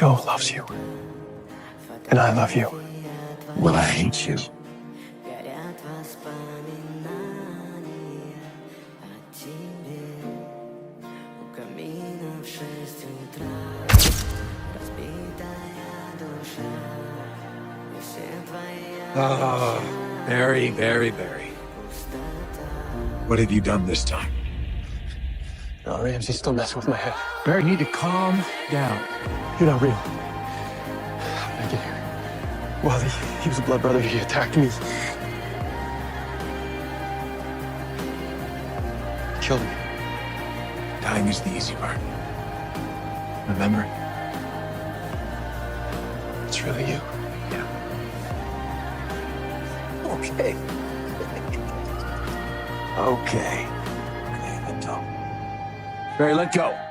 Joe loves you. And I love you. Well, I hate you. Oh, Barry. What have you done this time? No, Ramsey's still messing with my head. Barry, you need to calm down. You're not real. How did I get here? Well, he was a blood brother. He attacked me. He killed me. Dying is the easy part. Remember? It's really you. Yeah. Okay. Okay. Let go. Barry, let go.